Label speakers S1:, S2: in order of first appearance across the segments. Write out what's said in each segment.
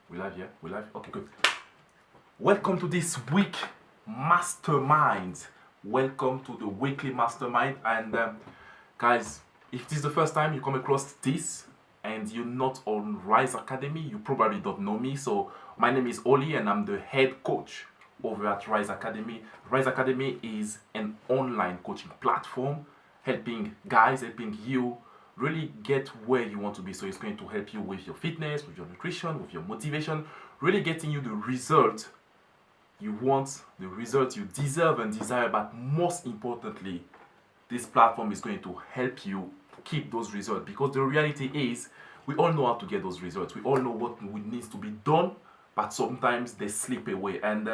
S1: We live, yeah? We live? Okay, good. Welcome to this week mastermind. Welcome to the weekly mastermind. And guys, if this is the first time you come across this and you're not on Rise Academy, you probably don't know me. So my name is Oli and I'm the head coach over at Rise Academy. Rise Academy is an online coaching platform helping you really get where you want to be. So it's going to help you with your fitness, with your nutrition, with your motivation, really getting you the result you want, the result you deserve and desire. But most importantly, this platform is going to help you keep those results, because the reality is we all know how to get those results. We all know what needs to be done, but sometimes they slip away. And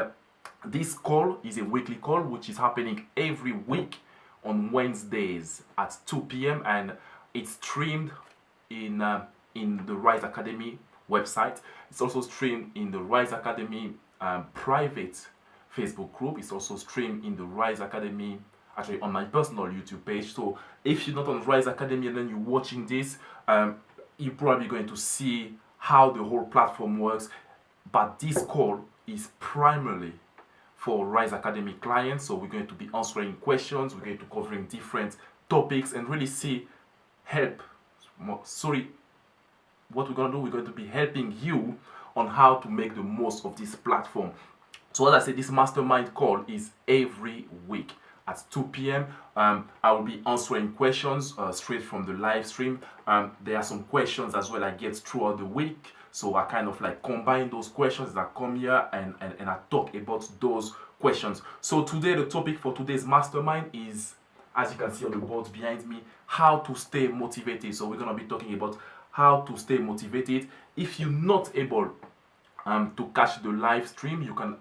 S1: this call is a weekly call which is happening every week on Wednesdays at 2 p.m. and it's streamed in the Rise Academy website. It's also streamed in the Rise Academy private Facebook group. It's also streamed in the Rise Academy, actually on my personal YouTube page. So if you're not on Rise Academy and then you're watching this, you're probably going to see how the whole platform works. But this call is primarily for Rise Academy clients. So we're going to be answering questions, we're going to covering different topics and really what we're going to do, we're going to be helping you on how to make the most of this platform. So as I said, this mastermind call is every week at 2 p.m. I will be answering questions straight from the live stream. There are some questions as well I get throughout the week. So I kind of like combine those questions that come here and I talk about those questions. So today, the topic for today's mastermind is, as you can see on the board behind me, how to stay motivated. So we're going to be talking about how to stay motivated. If you're not able to catch the live stream, you can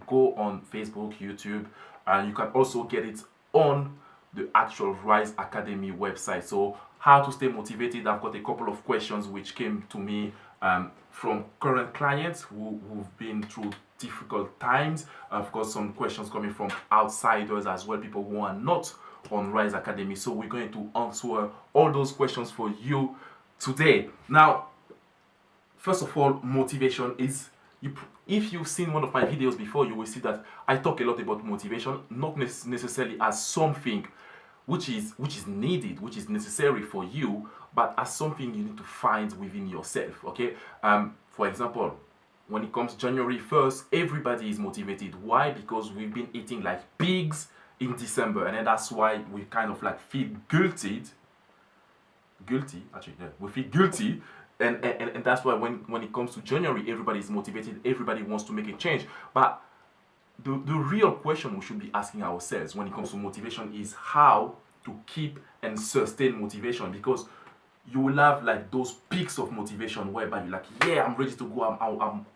S1: go on Facebook, YouTube, and you can also get it on the actual Rise Academy website. So how to stay motivated, I've got a couple of questions which came to me from current clients who've been through difficult times. I've got some questions coming from outsiders as well, people who are not on Rise Academy. So we're going to answer all those questions for you today. Now, first of all, motivation is, if you've seen one of my videos before, you will see that I talk a lot about motivation, not necessarily as something which is needed, which is necessary for you, but as something you need to find within yourself. Okay. For example, when it comes January 1st, everybody is motivated. Why? Because we've been eating like pigs in December, and then that's why we kind of like feel guilty. We feel guilty, and that's why when it comes to January, everybody is motivated. Everybody wants to make a change, but the real question we should be asking ourselves when it comes to motivation is how to keep and sustain motivation. Because you will have like those peaks of motivation whereby you're like, yeah, I'm ready to go.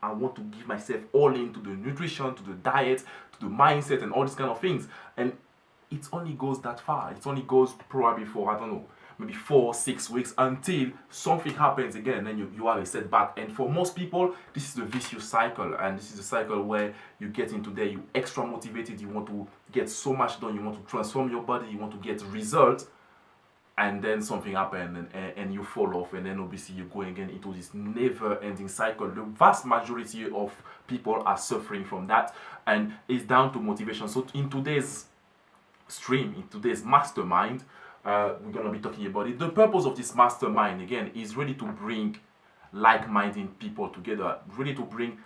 S1: I want to give myself all into the nutrition, to the diet, to the mindset, and all these kind of things. And it only goes that far. It only goes probably for, I don't know, maybe 4-6 weeks until something happens again, and then you have a setback. And for most people, this is the vicious cycle, and this is the cycle where you get into there, you extra motivated, you want to get so much done, you want to transform your body, you want to get results, and then something happens and you fall off, and then obviously you're going again into this never-ending cycle. The vast majority of people are suffering from that, and it's down to motivation. So in today's stream, in today's mastermind, we're going to be talking about it. The purpose of this mastermind, again, is really to bring like-minded people together, really to bring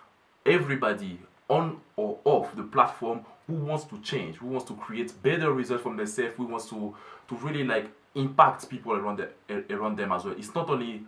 S1: everybody on or off the platform who wants to change, who wants to create better results from themselves, who wants to really like impact people around them as well. It's not only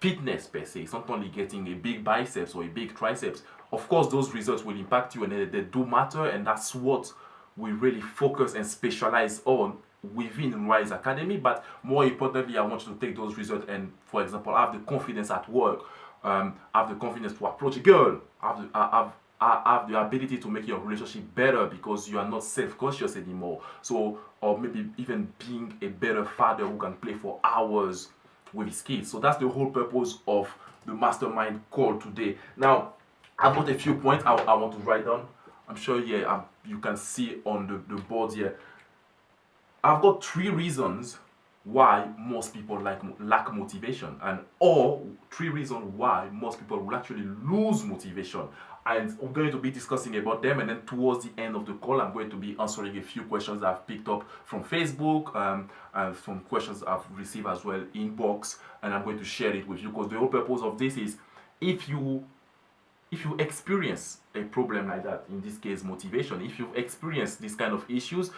S1: fitness per se, it's not only getting a big biceps or a big triceps. Of course, those results will impact you, and they do matter, and that's what we really focus and specialize on within Rise Academy. But more importantly, I want you to take those results and, for example, have the confidence at work, have the confidence to approach a girl, have the ability to make your relationship better because you are not self-conscious anymore. So, or maybe even being a better father who can play for hours with his kids. So that's the whole purpose of the mastermind call today. Now, I've got a few points I want to write down. I'm sure, you can see on the board here. I've got 3 reasons why most people lack motivation, and or 3 reasons why most people will actually lose motivation. And I'm going to be discussing about them, and then towards the end of the call I'm going to be answering a few questions I've picked up from Facebook, and some questions I've received as well inbox, and I'm going to share it with you, because the whole purpose of this is, if you experience a problem like that, in this case motivation, if you've experienced this kind of issues,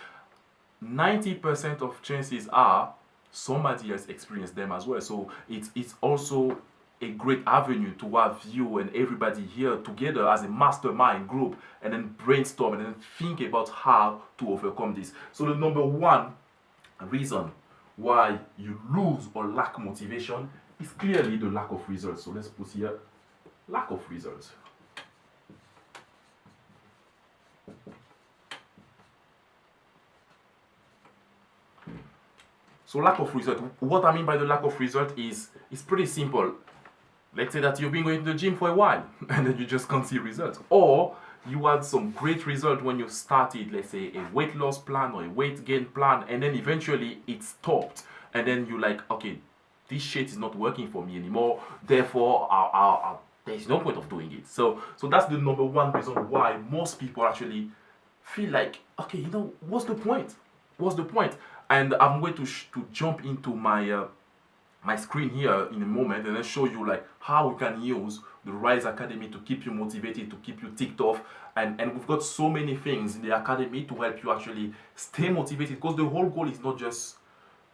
S1: 90% of chances are somebody has experienced them as well. So it's also a great avenue to have you and everybody here together as a mastermind group, and then brainstorm and then think about how to overcome this. So the number one reason why you lose or lack motivation is clearly the lack of results. So let's put here lack of results. So lack of result. What I mean by the lack of result is, it's pretty simple. Let's say that you've been going to the gym for a while and then you just can't see results. Or you had some great result when you started, let's say, a weight loss plan or a weight gain plan, and then eventually it stopped. And then you're like, okay, this shit is not working for me anymore. Therefore, there's no point of doing it. So that's the number one reason why most people actually feel like, okay, what's the point? What's the point? And I'm going to jump into my screen here in a moment, and then show you like how we can use the Rise Academy to keep you motivated, to keep you ticked off. And we've got so many things in the academy to help you actually stay motivated, because the whole goal is not just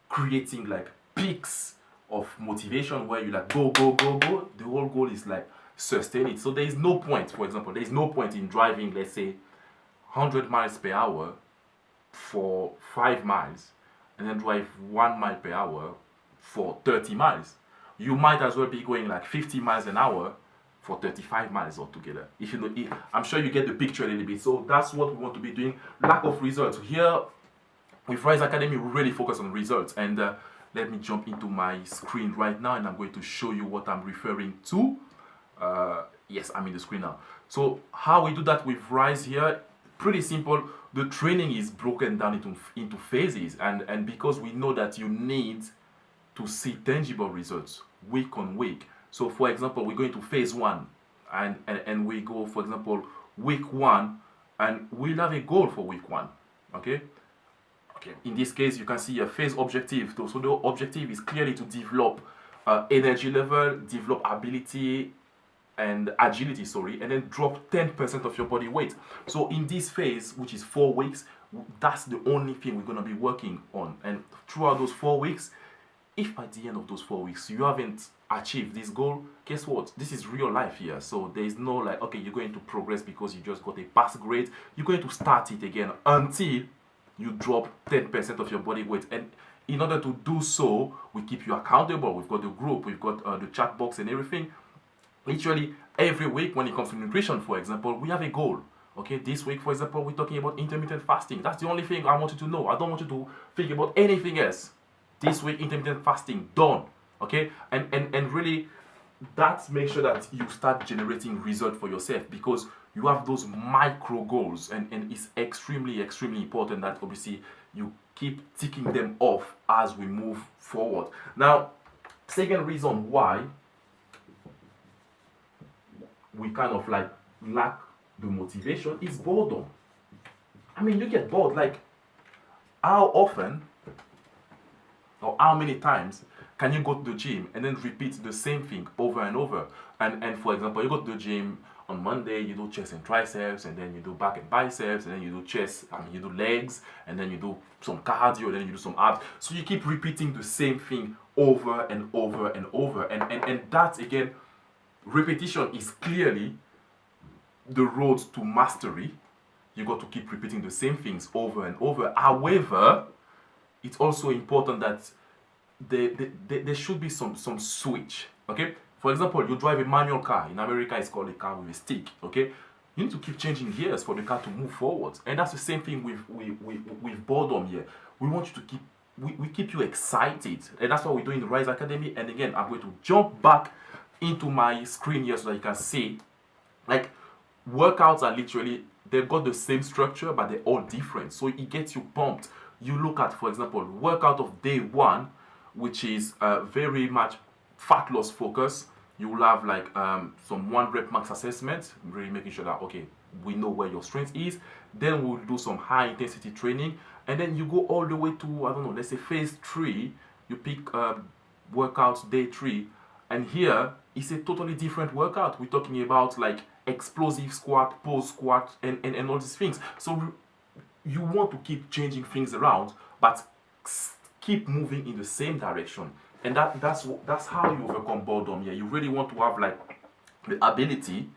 S1: creating like peaks of motivation where you like go go go go. The whole goal is like sustain it. So there is no point, for example, there is no point in driving, let's say, 100 miles per hour for 5 miles and then drive 1 mile per hour for 30 miles. You might as well be going like 50 miles an hour for 35 miles altogether. If you know, I'm sure you get the picture a little bit. So that's what we want to be doing. Lack of results. Here with Rise Academy, we really focus on results. And let me jump into my screen right now, and I'm going to show you what I'm referring to. Yes, I'm in the screen now. So how we do that with Rise here, pretty simple. The training is broken down into phases, and because we know that you need to see tangible results week on week. So for example, we're going to phase 1, and we go, for example, week 1, and we'll have a goal for week 1. Okay, in this case you can see a phase objective. So the objective is clearly to develop energy level, develop ability and agility, and then drop 10% of your body weight. So in this phase, which is 4 weeks, that's the only thing we're going to be working on. And throughout those 4 weeks, if at the end of those 4 weeks you haven't achieved this goal, guess what? This is real life here. So there is no like, okay, you're going to progress because you just got a pass grade. You're going to start it again until you drop 10% of your body weight. And in order to do so, we keep you accountable. We've got the group, we've got the chat box and everything. Literally every week when it comes to nutrition, for example, we have a goal. Okay, this week, for example, we're talking about intermittent fasting. That's the only thing I want you to know. I don't want you to think about anything else. This week, intermittent fasting, done. Okay, and really, that makes sure that you start generating result for yourself, because you have those micro goals, and it's extremely important that obviously you keep ticking them off as we move forward. Now, second reason why we kind of like lack the motivation is boredom. I mean, you get bored. Like, how often or how many times can you go to the gym and then repeat the same thing over and over? And for example, you go to the gym on Monday, you do chest and triceps, and then you do back and biceps, and then you do chest, you do legs, and then you do some cardio, and then you do some abs. So you keep repeating the same thing over and over and over. And that, again, repetition is clearly the road to mastery. You got to keep repeating the same things over and over. However, it's also important that there should be some switch. Okay, for example, you drive a manual car. In America, it's called a car with a stick. Okay, you need to keep changing gears for the car to move forward. And that's the same thing with boredom here. We want you to keep we keep you excited, and that's what we do in the Rise Academy. And again, I'm going to jump back into my screen here so that you can see, like, workouts are literally, they've got the same structure, but they're all different. So it gets you pumped. You look at, for example, workout of day 1, which is very much fat loss focus. You will have like some 1 rep max assessment, really making sure that, okay, we know where your strength is. Then we'll do some high intensity training, and then you go all the way to, I don't know, let's say phase 3. You pick workouts day 3, and here it's a totally different workout. We're talking about like explosive squat, pose squat, and all these things. So you want to keep changing things around, but keep moving in the same direction. And that's how you overcome boredom. Yeah, you really want to have like the ability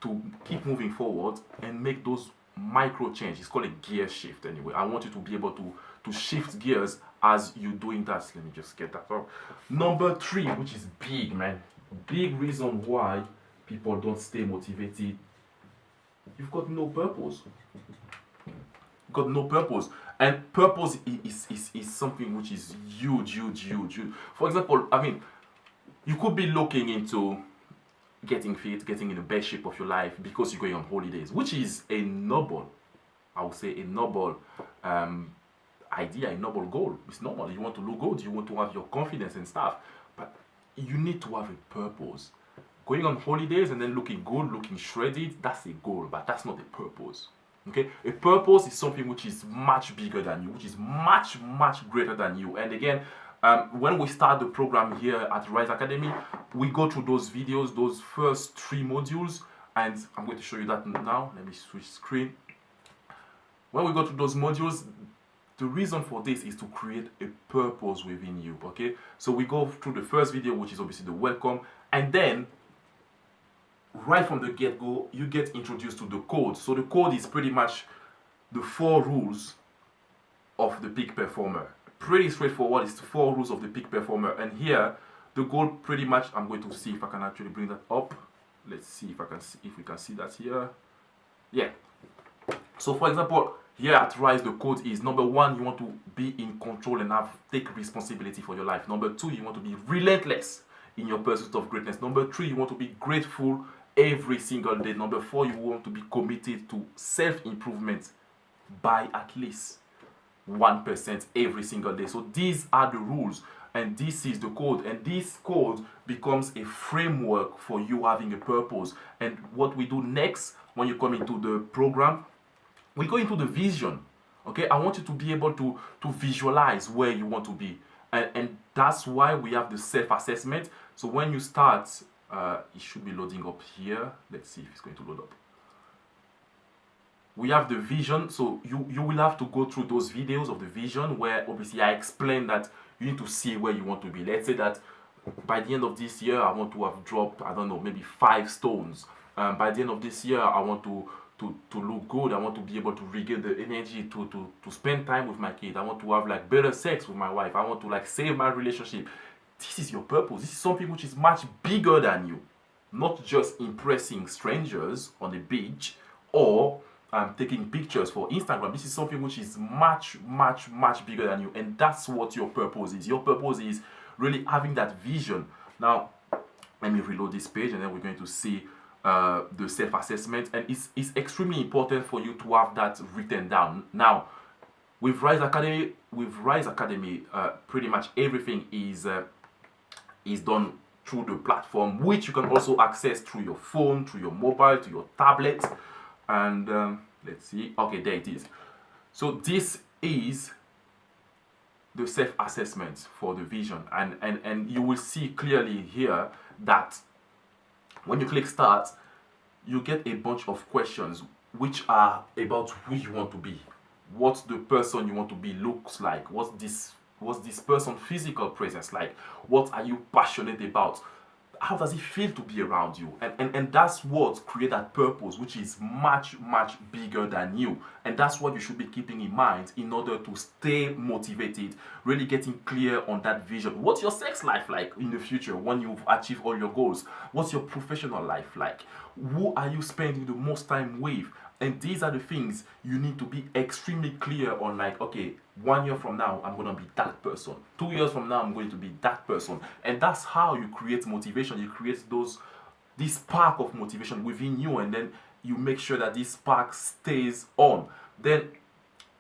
S1: to keep moving forward and make those micro changes. It's called a gear shift anyway. I want you to be able to shift gears as you're doing that. Let me just get that up. Number 3, which is big, man. Big reason why people don't stay motivated. You've got no purpose. You've got no purpose. And purpose is something which is huge. For example, I mean, you could be looking into getting fit, getting in the best shape of your life because you're going on holidays, which is a noble, I would say, a noble idea, a noble goal. It's normal. You want to look good, you want to have your confidence and stuff, but you need to have a purpose. Going on holidays and then looking good, looking shredded, that's a goal, but that's not a purpose. Okay, a purpose is something which is much bigger than you, which is much greater than you. And again, when we start the program here at Rise Academy, we go through those videos, those first 3 modules, and I'm going to show you that now. Let me switch screen. When we go through those modules, the reason for this is to create a purpose within you. Okay, so we go through the first video, which is obviously the welcome, and then right from the get-go, you get introduced to the code. So the code is pretty much the 4 rules of the peak performer. Pretty straightforward. It's the 4 rules of the peak performer. And here, the goal pretty much, I'm going to see if I can actually bring that up. Let's see if I can see, if we can see that here. Yeah. So for example, here at Rise, the code is number 1, you want to be in control and take responsibility for your life. Number 2, you want to be relentless in your pursuit of greatness. Number 3, you want to be grateful every single day. Number 4, you want to be committed to self-improvement by at least 1% every single day. So these are the rules, and this is the code, and this code becomes a framework for you having a purpose. And what we do next, when you come into the program, we go into the vision. Okay, I want you to be able to visualize where you want to be, and that's why we have the self-assessment. So when you start, it should be loading up here. Let's see if it's going to load up. We have the vision, so you will have to go through those videos of the vision where obviously I explain that you need to see where you want to be. Let's say that by the end of this year, I want to have dropped, I don't know, maybe 5 stones. By the end of this year, I want to look good. I want to be able to regain the energy to spend time with my kid. I want to have like better sex with my wife. I want to like save my relationship. This is your purpose. This is something which is much bigger than you. Not just impressing strangers on the beach or taking pictures for Instagram. This is something which is much bigger than you, and that's what your purpose is. Your purpose is really having that vision. Now, let me reload this page, and then we're going to see the self-assessment, and it's extremely important for you to have that written down. Now, with Rise Academy, pretty much everything is done through the platform, which you can also access through your phone, through your mobile, to your tablet. And let's see. Okay, there it is. So this is the self-assessment for the vision, and you will see clearly here that when you click start, you get a bunch of questions which are about who you want to be, what the person you want to be looks like, what's this person's physical presence like, what are you passionate about, how does it feel to be around you, and that's what create that purpose, which is much bigger than you. And that's what you should be keeping in mind in order to stay motivated, really getting clear on that vision. What's your sex life like in the future when you've achieved all your goals? What's your professional life like? Who are you spending the most time with? And these are the things you need to be extremely clear on, like, okay, 1 year from now, I'm going to be that person. 2 years from now, I'm going to be that person. And that's how you create motivation. You create this spark of motivation within you, and then you make sure that this spark stays on. Then,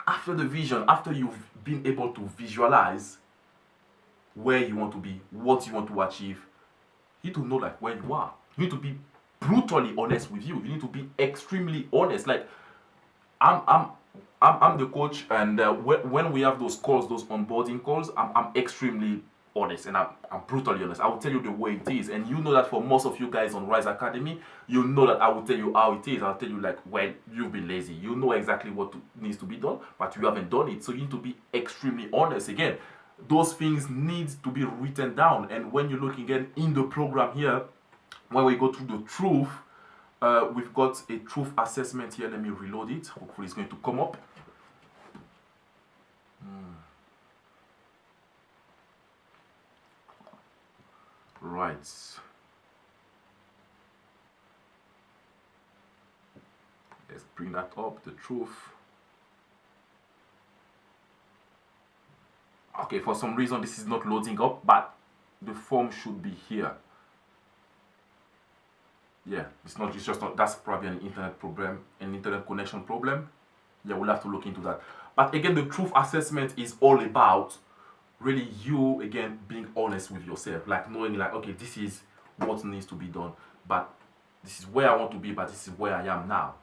S1: after the vision, after you've been able to visualize, where you want to be, what you want to achieve, you need to know like where you are. You need to be brutally honest with you. You need to be extremely honest. Like I'm I'm I'm the coach, and when we have those calls, those onboarding calls, I'm extremely honest, and I'm brutally honest. I will tell you the way it is, and you know that for most of you guys on Rise Academy, you know that I will tell you how it is. I'll tell you like, well, you've been lazy. You know exactly needs to be done, but you haven't done it. So you need to be extremely honest. Again, those things need to be written down, and when you look again in the program here, when we go through the truth, we've got a truth assessment here. Let me reload it. Hopefully it's going to come up. Right. Let's bring that up. The truth. Okay, for some reason this is not loading up, but the form should be here. Yeah, it's just not, that's probably an internet problem, an internet connection problem. Yeah, we'll have to look into that. But again, the truth assessment is all about really you again being honest with yourself, like knowing like, okay, this is what needs to be done, but this is where I want to be, but this is where I am now,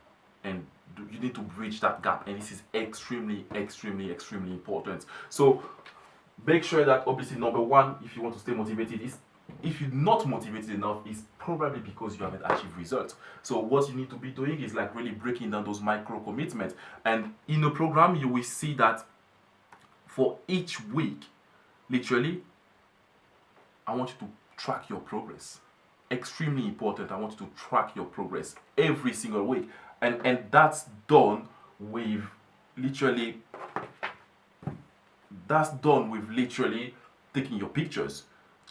S1: and you need to bridge that gap, and this is extremely important. So make sure that obviously number one, if you want to stay motivated, is if you're not motivated enough, it's probably because you haven't achieved results. So what you need to be doing is like really breaking down those micro commitments, and in the program you will see that for each week, literally, I want you to track your progress. Extremely important. I want you to track your progress every single week, and that's done with literally taking your pictures,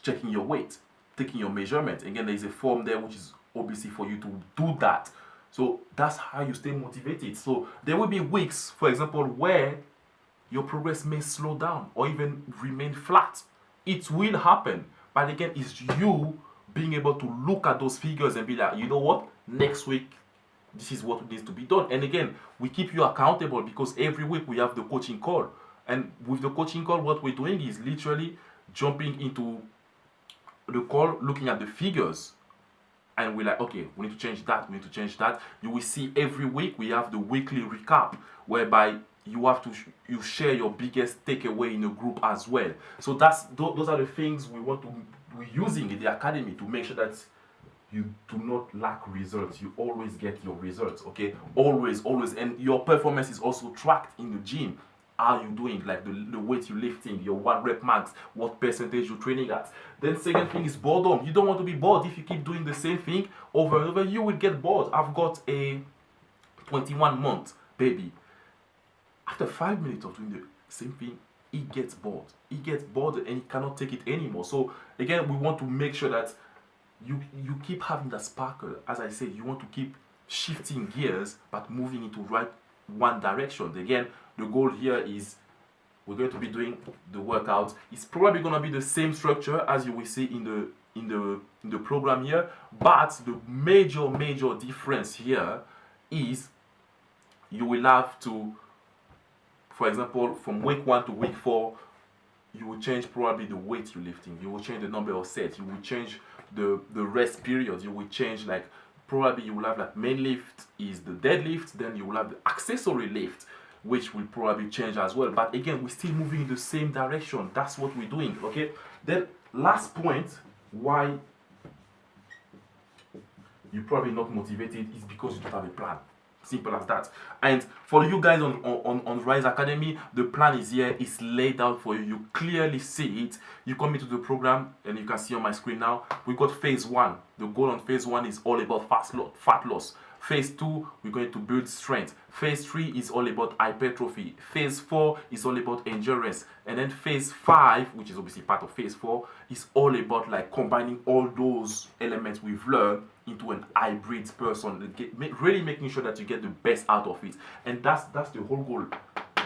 S1: checking your weight, taking your measurement. Again, there is a form there which is obviously for you to do that. So that's how you stay motivated. So there will be weeks, for example, where your progress may slow down or even remain flat. It will happen. But again, it's you being able to look at those figures and be like, you know what? Next week, this is what needs to be done. And again, we keep you accountable because every week we have the coaching call. And with the coaching call, what we're doing is literally jumping into the call, looking at the figures. And we're like, okay, we need to change that. We need to change that. You will see every week we have the weekly recap whereby you have to you share your biggest takeaway in a group as well. So those are the things we're using in the academy to make sure that you do not lack results. You always get your results, okay? Always. And your performance is also tracked in the gym. How you doing, like the weight you're lifting, your 1 rep max, what percentage you're training at. Then second thing is boredom. You don't want to be bored. If you keep doing the same thing over and over, you will get bored. I've got a 21-month baby. After 5 minutes of doing the same thing, he gets bored. He gets bored and he cannot take it anymore. So again, we want to make sure that you keep having that sparkle. As I said, you want to keep shifting gears but moving into one direction. Again, the goal here is we're going to be doing the workout. It's probably going to be the same structure as you will see in the program here, but the major difference here is you will have to, for example, from week 1 to week 4, you will change probably the weight you're lifting. You will change the number of sets. You will change the rest period. You will change, like, probably you will have like main lift is the deadlift, then you will have the accessory lift, which will probably change as well. But again, we're still moving in the same direction. That's what we're doing, okay? Then last point, why you're probably not motivated is because you don't have a plan. Simple as that. And for you guys on Rise Academy, the plan is here. It's laid out for you. You clearly see it. You come into the program and you can see on my screen now, we got phase 1. The goal on phase 1 is all about fat loss. Phase 2, we're going to build strength. Phase 3 is all about hypertrophy. Phase 4 is all about endurance. And then phase 5, which is obviously part of phase 4, is all about like combining all those elements we've learned into an hybrid person. Really making sure that you get the best out of it. And that's the whole goal of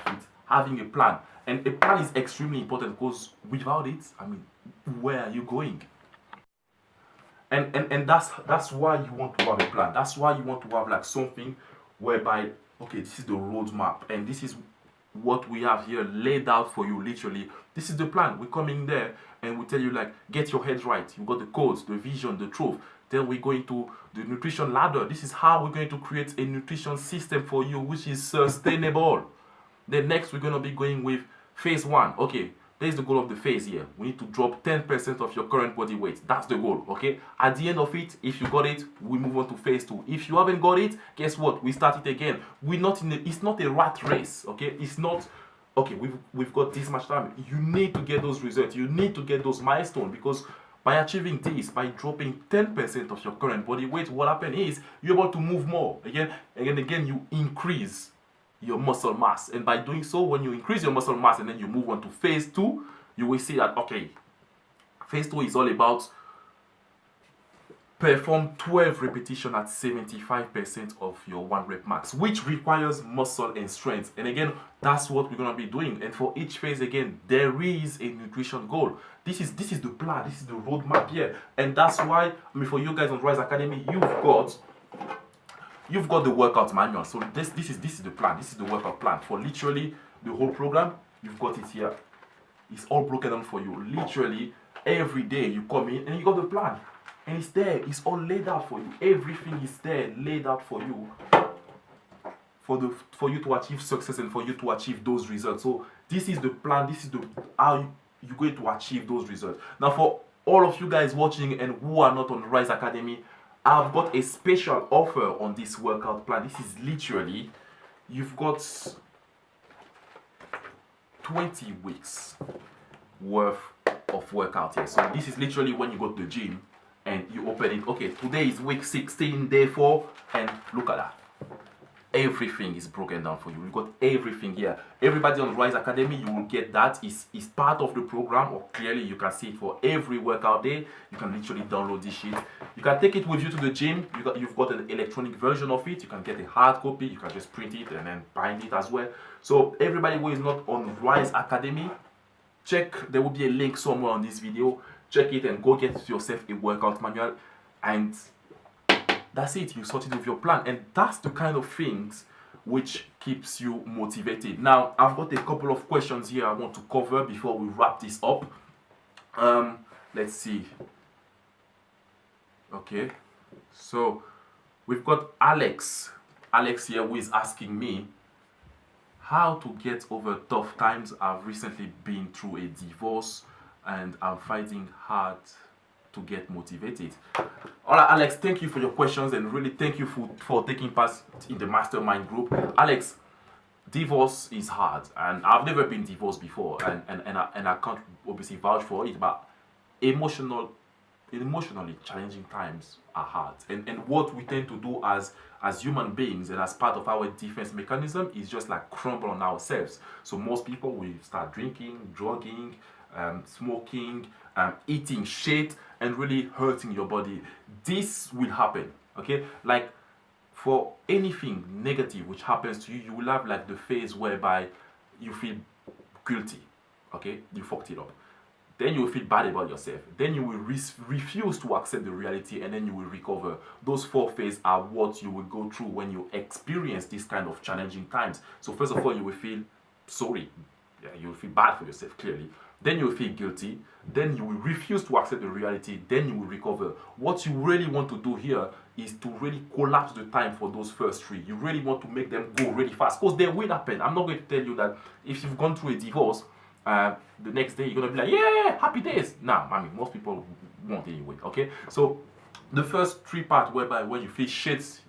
S1: it. Having a plan. And a plan is extremely important because without it, I mean, where are you going? And that's why you want to have a plan. That's why you want to have like something whereby, okay, this is the roadmap, and this is what we have here laid out for you. Literally, this is the plan. We come in there and we tell you, like, get your head right. You got the codes, the vision, the truth. Then we go into the nutrition ladder. This is how we're going to create a nutrition system for you which is sustainable. Then next we're going to be going with phase 1. Okay, there's the goal of the phase here. We need to drop 10% of your current body weight. That's the goal. Okay, at the end of it, if you got it, we move on to phase 2. If you haven't got it, guess what? We start it again. We're not in it's not a rat race. Okay, it's not, okay, we've got this much time. You need to get those results. You need to get those milestones, because by achieving this, by dropping 10% of your current body weight, what happens is you're able to move more. Again, you increase your muscle mass. And by doing so, when you increase your muscle mass and then you move on to phase 2, you will see that, okay, phase 2 is all about perform 12 repetitions at 75% of your 1 rep max, which requires muscle and strength. And again, that's what we're going to be doing. And for each phase, again, there is a nutrition goal. This is the plan. This is the roadmap here. And that's why, I mean, for you guys on Rise Academy, you've got the workout manual. So this is the plan. This is the workout plan for literally the whole program. You've got it here. It's all broken down for you. Literally every day you come in and you got the plan. And it's there. It's all laid out for you. Everything is there, laid out for you, for you to achieve success and for you to achieve those results. So this is the plan. This is the how you're going to achieve those results. Now, for all of you guys watching and who are not on the Rise Academy, I've got a special offer on this workout plan. This is literally, you've got 20 weeks worth of workout here. So this is literally when you go to the gym and you open it. Okay, today is week 16, day 4, and look at that. Everything is broken down for you. We've got everything here. Everybody on Rise Academy, you will get that. Is part of the program, or clearly you can see it for every workout day. You can literally download this sheet. You can take it with you to the gym. You've got an electronic version of it. You can get a hard copy. You can just print it and then bind it as well. So everybody who is not on Rise Academy, check. There will be a link somewhere on this video. Check it and go get yourself a workout manual, and that's it. You sorted with your plan, and that's the kind of things which keeps you motivated. Now, I've got a couple of questions here I want to cover before we wrap this up. Let's see. Okay, so we've got Alex here, who is asking me how to get over tough times. I've recently been through a divorce and I'm fighting hard to get motivated. All right, Alex, thank you for your questions, and really thank you for taking part in the mastermind group. Alex, divorce is hard, and I've never been divorced before, and I can't obviously vouch for it, but emotionally challenging times are hard. And what we tend to do as human beings and as part of our defense mechanism is just like crumble on ourselves. So most people will start drinking, drugging, smoking, eating shit, and really hurting your body. This will happen, okay? Like, for anything negative which happens to you, you will have like the phase whereby you feel guilty, okay? You fucked it up. Then you will feel bad about yourself. Then you will refuse to accept the reality, and then you will recover. Those 4 phases are what you will go through when you experience this kind of challenging times. So first of all, you will feel sorry. Yeah, you will feel bad for yourself, clearly. Then you will feel guilty. Then you will refuse to accept the reality. Then you will recover. What you really want to do here is to really collapse the time for those first 3. You really want to make them go really fast, because they will happen. I'm not going to tell you that if you've gone through a divorce, the next day you're going to be like, yeah, happy days. Nah, I mean, most people won't anyway, okay? So the first 3 parts, whereby when you feel shit,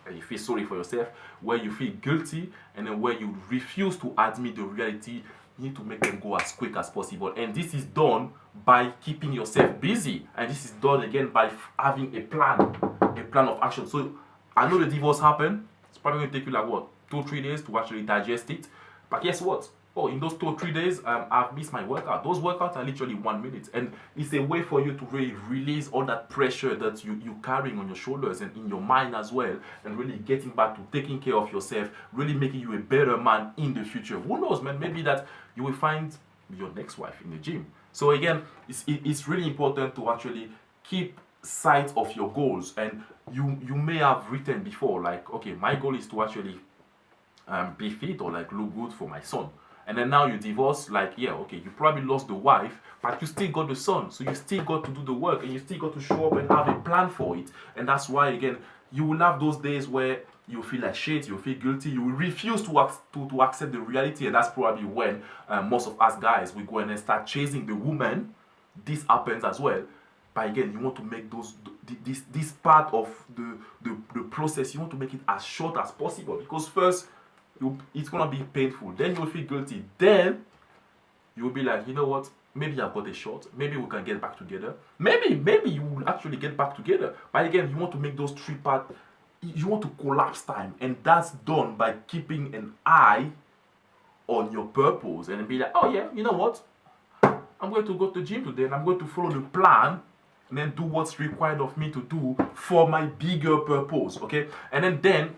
S1: and you feel sorry for yourself, where you feel guilty, and then where you refuse to admit the reality, you need to make them go as quick as possible. And this is done by keeping yourself busy, and this is done again by having a plan of action. So I know the divorce happened. It's probably going to take you like what, 2-3 days to actually digest it. But guess what? Oh, in those 2 or 3 days, I've missed my workout. Those workouts are literally 1 minute, and it's a way for you to really release all that pressure that you're carrying on your shoulders and in your mind as well, and really getting back to taking care of yourself, really making you a better man in the future. Who knows, man? Maybe that you will find your next wife in the gym. So again, it's really important to actually keep sight of your goals. And you may have written before, like, okay, my goal is to actually be fit or like look good for my son. And then now you divorce, like, yeah, okay, you probably lost the wife, but you still got the son. So you still got to do the work and you still got to show up and have a plan for it. And that's why, again, you will have those days where you feel like shit, you feel guilty, you will refuse to accept the reality. And that's probably when most of us guys, we go and then start chasing the woman. This happens as well. But again, you want to make this part of the process, you want to make it as short as possible. Because first, it's gonna be painful. Then you'll feel guilty. Then you'll be like, you know what? Maybe I've got a shot. Maybe we can get back together. Maybe you will actually get back together. But again, you want to make those three parts. You want to collapse time, and that's done by keeping an eye on your purpose and be like, oh yeah, you know what? I'm going to go to the gym today, and I'm going to follow the plan, and then do what's required of me to do for my bigger purpose. Okay, and then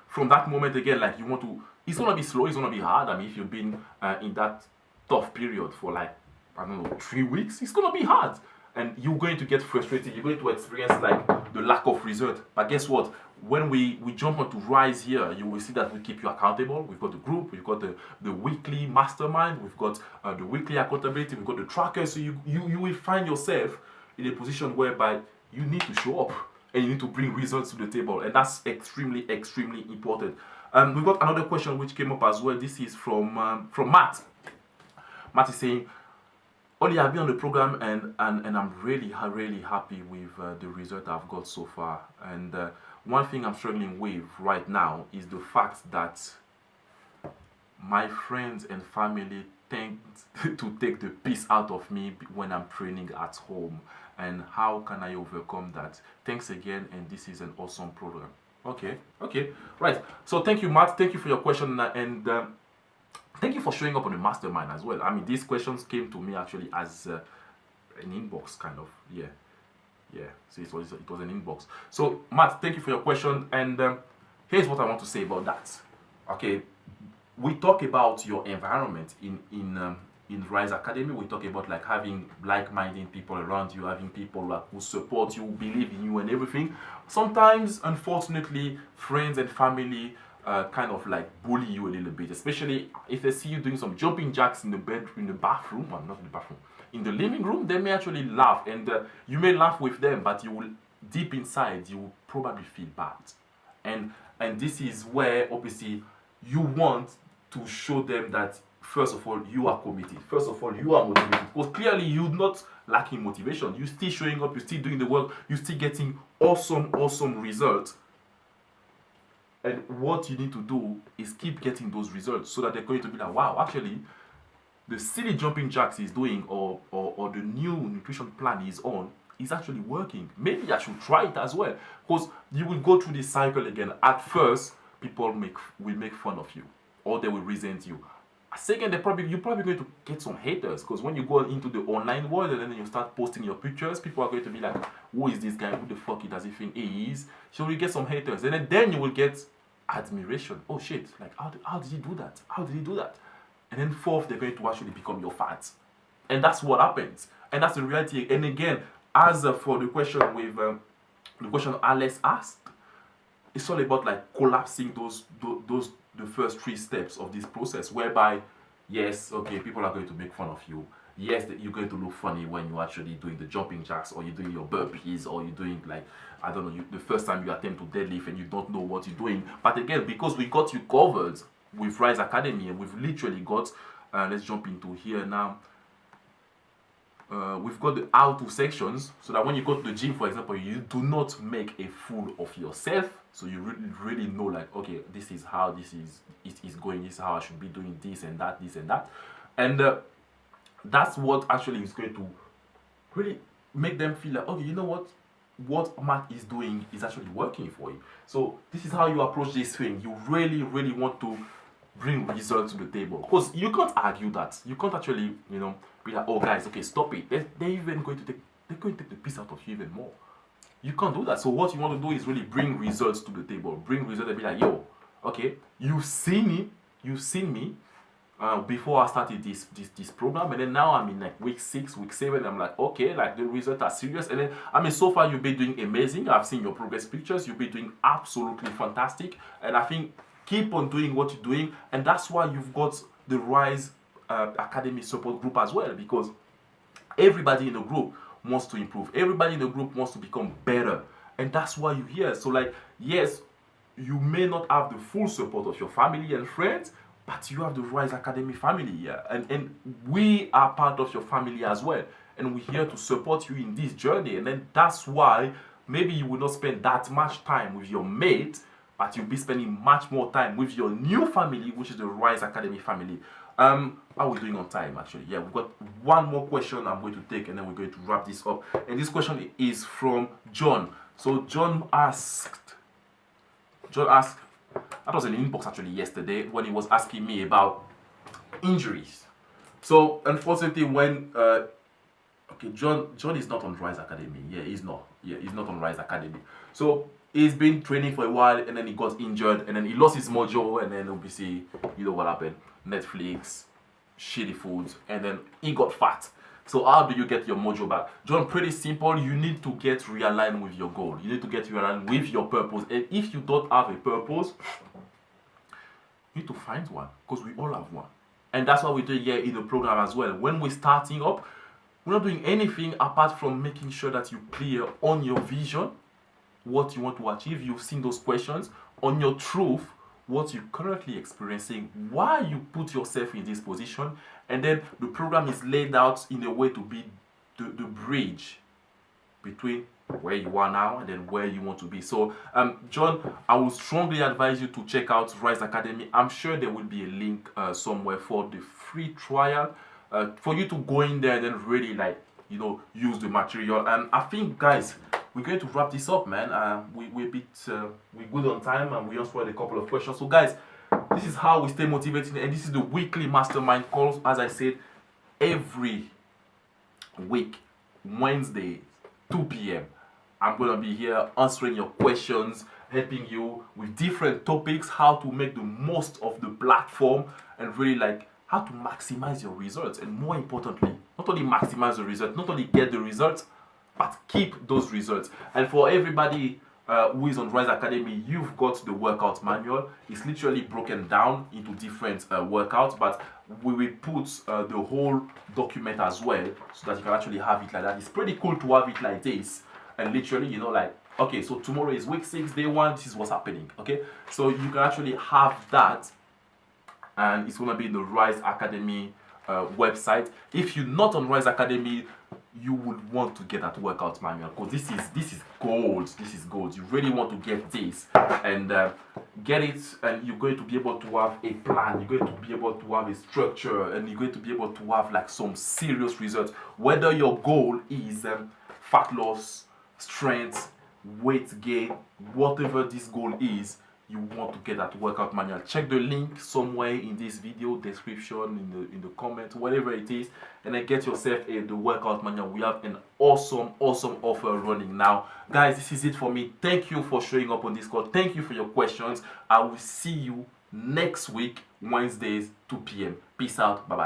S1: from that moment again, like you want to, it's gonna be slow, it's gonna be hard. I mean, if you've been in that tough period for like, I don't know, 3 weeks, it's gonna be hard. And you're going to get frustrated, you're going to experience like the lack of result. But guess what? When we jump onto Rise here, you will see that we keep you accountable. We've got the group, we've got the weekly mastermind, we've got the weekly accountability, we've got the tracker. So you will find yourself in a position whereby you need to show up and you need to bring results to the table, and that's extremely important. We've got another question which came up as well. This is from Matt. Matt is saying, Oli, I've been on the program and I'm really happy with the result I've got so far. And one thing I'm struggling with right now is the fact that my friends and family tend to take the piss out of me when I'm training at home. And how can I overcome that? Thanks again, and this is an awesome program. Okay, right. So thank you, Matt. Thank you for your question, and thank you for showing up on the mastermind as well. I mean, these questions came to me actually as an inbox kind of. Yeah. So it was an inbox. So Matt, thank you for your question, and here's what I want to say about that. Okay, we talk about your environment in Rise Academy. We talk about like having like-minded people around you, having people like who support you, believe in you, and everything. Sometimes, unfortunately, friends and family kind of like bully you a little bit, especially if they see you doing some jumping jacks in the bathroom, well, not in the bathroom, in the living room. They may actually laugh, and you may laugh with them, but you will deep inside you will probably feel bad, and this is where obviously you want to show them that first of all you are committed, first of all you are motivated, because clearly you're not lacking motivation. You're still showing up, you're still doing the work, you're still getting awesome results. And what you need to do is keep getting those results so that they're going to be like, wow, actually the silly jumping jacks he's doing or the new nutrition plan he's on is actually working. Maybe I should try it as well. Because you will go through this cycle again. At first, people will make fun of you, or they will resent you. Second, you're probably going to get some haters, because when you go into the online world and then you start posting your pictures, people are going to be like, who is this guy? Who the fuck does he think he is? So you get some haters, and then you will get admiration. Oh shit, like how did he do that? How did he do that? And then fourth, they're going to actually become your fans. And that's what happens. And that's the reality. And again, as for the question with the question Alex asked, it's all about like collapsing the first 3 steps of this process, whereby yes, okay, people are going to make fun of you. Yes, you're going to look funny when you're actually doing the jumping jacks, or you're doing your burpees, or you're doing like, I don't know, the first time you attempt to deadlift and you don't know what you're doing. But again, because we got you covered with Rise Academy, and we've literally got, let's jump into here now. We've got the how-to sections, so that when you go to the gym, for example, you do not make a fool of yourself. So you really know, like, okay, this is how it is going. This is how I should be doing this and that, and that's what actually is going to really make them feel like, okay, you know what Matt is doing is actually working for you. So this is how you approach this thing. You really want to bring results to the table, because you can't argue that. You can't actually, be like, oh guys, okay, stop it. They're even going to take the piss out of you even more. You can't do that. So what you want to do is really bring results to the table. Bring results and be like, yo, okay, you've seen me before I started this program, and then now I'm in like week 6, week 7. I'm like, okay, like the results are serious. And then I mean, so far you've been doing amazing. I've seen your progress pictures. You've been doing absolutely fantastic, and I think keep on doing what you're doing, and that's why you've got the Rise Academy support group as well, because everybody in the group wants to improve. Everybody in the group wants to become better, and that's why you're here. So like, yes, you may not have the full support of your family and friends, but you have the Rise Academy family here, and we are part of your family as well, and we're here to support you in this journey. And then that's why maybe you will not spend that much time with your mate, but you'll be spending much more time with your new family, which is the Rise Academy family. How are we doing on time actually? Yeah, we've got one more question I'm going to take, and then we're going to wrap this up. And this question is from John. So John asked, that was in the inbox actually yesterday, when he was asking me about injuries. So unfortunately, when okay, John is not on Rise Academy. Yeah, he's not. Yeah, he's not on Rise Academy. So he's been training for a while, and then he got injured, and then he lost his mojo, and then obviously, you know what happened? Netflix, shitty foods, and then he got fat. So how do you get your mojo back? John, pretty simple. You need to get realigned with your goal. You need to get realigned with your purpose. And if you don't have a purpose, you need to find one, because we all have one. And that's what we do here in the program as well. When we're starting up, we're not doing anything apart from making sure that you're clear on your vision, what you want to achieve. You've seen those questions. On your truth, what you're currently experiencing, why you put yourself in this position, and then the program is laid out in a way to be the bridge between where you are now and then where you want to be. So John, I would strongly advise you to check out Rise Academy. I'm sure there will be a link somewhere for the free trial, for you to go in there and then really, like, you know, use the material. And I think, guys, we're going to wrap this up, man. We're good on time, and we answered a couple of questions. So guys, this is how we stay motivated, and this is the weekly mastermind calls. As I said, every week, Wednesday, 2 p.m. I'm gonna be here answering your questions, helping you with different topics, how to make the most of the platform, and really, like, how to maximize your results. And more importantly, not only maximize the result, not only get the results, but keep those results. And for everybody who is on Rise Academy, you've got the workout manual. It's literally broken down into different workouts, but we will put the whole document as well, so that you can actually have it like that. It's pretty cool to have it like this, and literally, you know, like, okay, so tomorrow is week 6, day 1, this is what's happening. Okay, so you can actually have that, and it's gonna be in the Rise Academy website. If you're not on Rise Academy, you would want to get that workout manual, because this is gold. This is gold. You really want to get this and get it, and you're going to be able to have a plan. You're going to be able to have a structure, and you're going to be able to have, like, some serious results. Whether your goal is fat loss, strength, weight gain, whatever this goal is, you want to get that workout manual. Check the link somewhere in this video description, in the comment, whatever it is, and then get yourself the workout manual. We have an awesome offer running now, guys. This is it for me. Thank you for showing up on this call. Thank you for your questions. I will see you next week, Wednesdays, 2 p.m. Peace out. Bye bye.